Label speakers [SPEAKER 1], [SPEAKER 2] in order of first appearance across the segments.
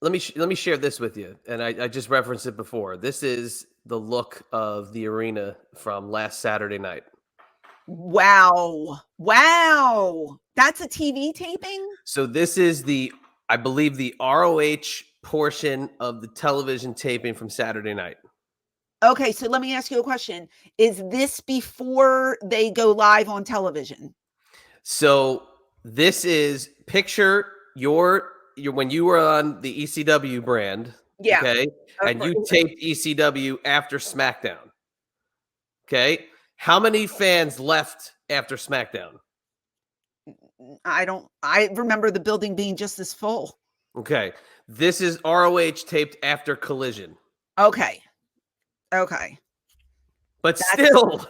[SPEAKER 1] let me share this with you, and I just referenced it before. This is the look of the arena from last Saturday night.
[SPEAKER 2] Wow. Wow. That's a TV taping?
[SPEAKER 1] So this is I believe the ROH portion of the television taping from Saturday night.
[SPEAKER 2] Okay, so let me ask you a question. Is this before they go live on television?
[SPEAKER 1] So this is picture your when you were on the ECW brand,
[SPEAKER 2] Yeah.
[SPEAKER 1] okay? And you taped ECW after SmackDown. Okay? How many fans left after SmackDown?
[SPEAKER 2] I remember the building being just as full.
[SPEAKER 1] Okay. This is ROH taped after Collision.
[SPEAKER 2] Okay.
[SPEAKER 1] But still,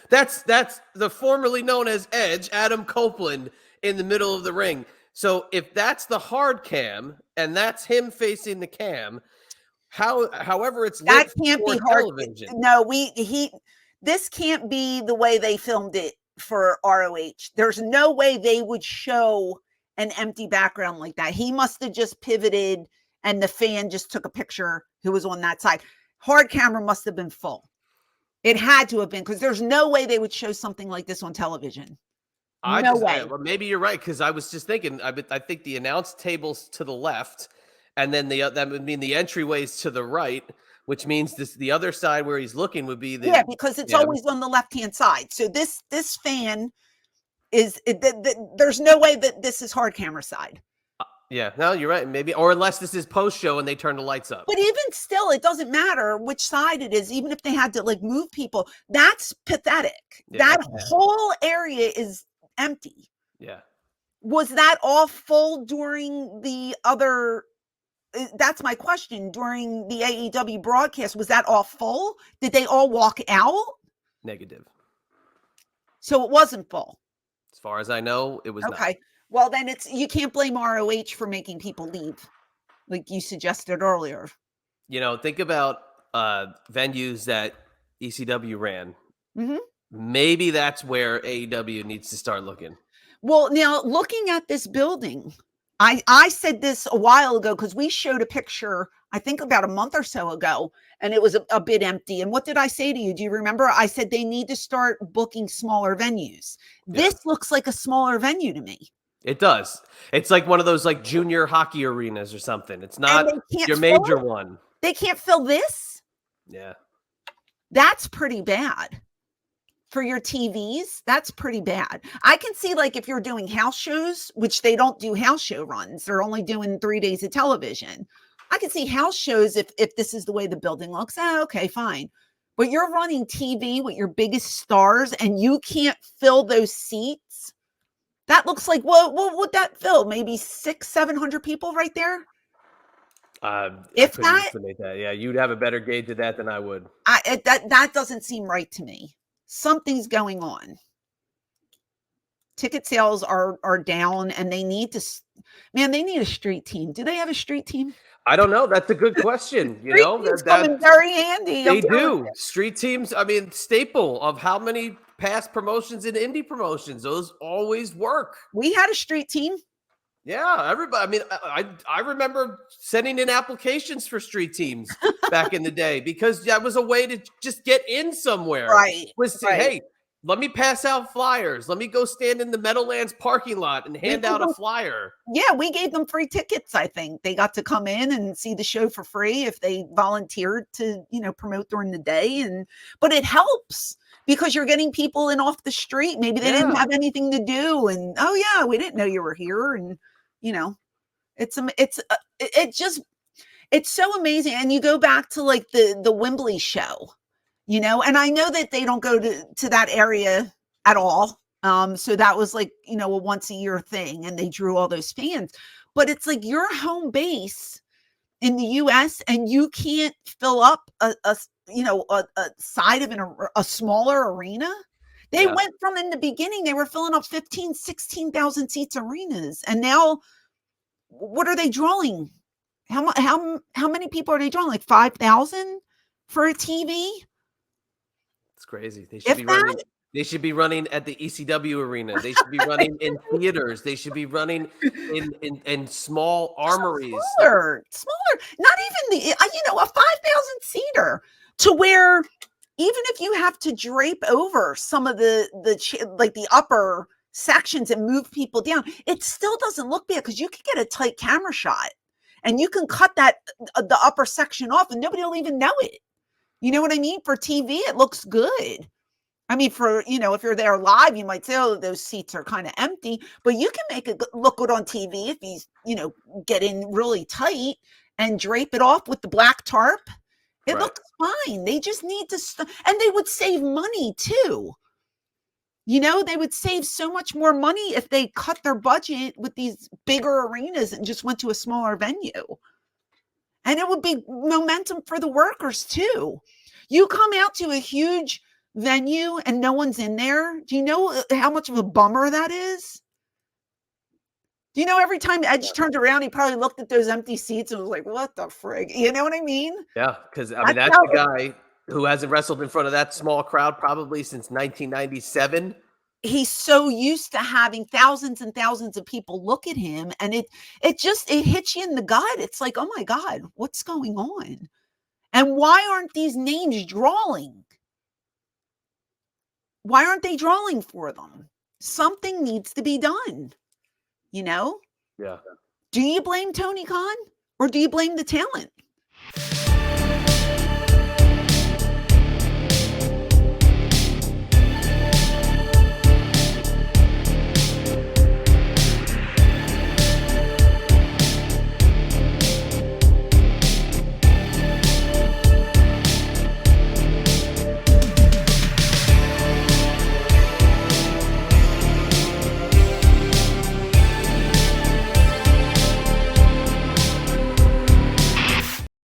[SPEAKER 1] that's the formerly known as Edge, Adam Copeland, in the middle of the ring. So if that's the hard cam and that's him facing the cam, however it's lit
[SPEAKER 2] that can't
[SPEAKER 1] for
[SPEAKER 2] be hard.
[SPEAKER 1] television.
[SPEAKER 2] No, this can't be the way they filmed it for ROH. There's no way they would show an empty background like that. He must have just pivoted and the fan just took a picture who was on that side. Hard camera must have been full. It had to have been, because there's no way they would show something like this on television. No way.
[SPEAKER 1] Well, maybe you're right, because I was just thinking, I think the announce table's to the left, and then that would mean the entryways to the right, which means the other side where he's looking would be the
[SPEAKER 2] because it's always on the left-hand side. So this fan is there's no way that this is hard camera side.
[SPEAKER 1] Yeah, no, you're right. Maybe, or unless this is post show and they turn the lights up.
[SPEAKER 2] But even still, it doesn't matter which side it is. Even if they had to like move people, that's pathetic. That whole area is empty.
[SPEAKER 1] Yeah.
[SPEAKER 2] Was that all full during the other? That's my question. During the AEW broadcast, was that all full? Did they all walk out?
[SPEAKER 1] Negative.
[SPEAKER 2] So it wasn't full.
[SPEAKER 1] As far as I know, it was not.
[SPEAKER 2] Okay. Well, then you can't blame ROH for making people leave, like you suggested earlier.
[SPEAKER 1] Think about venues that ECW ran.
[SPEAKER 2] Mm-hmm.
[SPEAKER 1] Maybe that's where AEW needs to start looking.
[SPEAKER 2] Well, now looking at this building, I said this a while ago because we showed a picture, I think about a month or so ago, and it was a bit empty. And what did I say to you? Do you remember? I said they need to start booking smaller venues. Yeah. This looks like a smaller venue to me.
[SPEAKER 1] It does. It's like one of those like junior hockey arenas or something. It's not your major one.
[SPEAKER 2] They can't fill this?
[SPEAKER 1] Yeah.
[SPEAKER 2] That's pretty bad. For your TVs, that's pretty bad. I can see like if you're doing house shows, which they don't do house show runs, they're only doing 3 days of television. I can see house shows if this is the way the building looks. Okay, fine. But you're running TV with your biggest stars and you can't fill those seats. That looks like, what would that fill? Maybe 600-700 people right there?
[SPEAKER 1] If that, estimate that. Yeah, you'd have a better gauge of that than I would.
[SPEAKER 2] That doesn't seem right to me. Something's going on. Ticket sales are down, and they need a street team. Do they have a street team?
[SPEAKER 1] I don't know. That's a good question.
[SPEAKER 2] That's coming very handy.
[SPEAKER 1] They do. Street teams, staple of how many past promotions and indie promotions. Those always work.
[SPEAKER 2] We had a street team.
[SPEAKER 1] Yeah, everybody. I remember sending in applications for street teams back in the day because that was a way to just get in somewhere.
[SPEAKER 2] Right.
[SPEAKER 1] Hey, let me pass out flyers. Let me go stand in the Meadowlands parking lot and hand out a flyer.
[SPEAKER 2] Yeah, we gave them free tickets, I think. They got to come in and see the show for free if they volunteered to, promote during the day. But it helps because you're getting people in off the street. Maybe they didn't have anything to do. And, oh, yeah, we didn't know you were here. And, it's so amazing. And you go back to like the Wembley show. And I know that they don't go to that area at all. So that was like, a once a year thing and they drew all those fans, but it's like your home base in the US and you can't fill up a side of a smaller arena. They went from in the beginning, they were filling up 16,000 seats arenas. And now what are they drawing? How many people are they drawing? Like 5,000 for a TV?
[SPEAKER 1] It's crazy. They should be running. They should be running at the ECW arena. They should be running in theaters. They should be running in small armories.
[SPEAKER 2] Smaller. Not even the, a 5,000 seater, to where even if you have to drape over some of the upper sections and move people down, it still doesn't look bad because you can get a tight camera shot and you can cut the upper section off and nobody will even know it. You know what I mean? For TV, it looks good. I mean, if you're there live, you might say, oh, those seats are kind of empty, but you can make it look good on TV if he's, get in really tight and drape it off with the black tarp. It looks fine. They just need to, and they would save money too. They would save so much more money if they cut their budget with these bigger arenas and just went to a smaller venue. And it would be momentum for the workers too. You come out to a huge venue and no one's in there. Do you know how much of a bummer that is? Do you know every time Edge turned around, he probably looked at those empty seats and was like, what the frig? You know what I mean?
[SPEAKER 1] Yeah, because that's the guy who hasn't wrestled in front of that small crowd probably since 1997.
[SPEAKER 2] He's so used to having thousands and thousands of people look at him, and it hits you in the gut. It's like, oh my God, what's going on? And why aren't these names drawing? Why aren't they drawing for them? Something needs to be done.
[SPEAKER 1] Yeah.
[SPEAKER 2] Do you blame Tony Khan or do you blame the talent?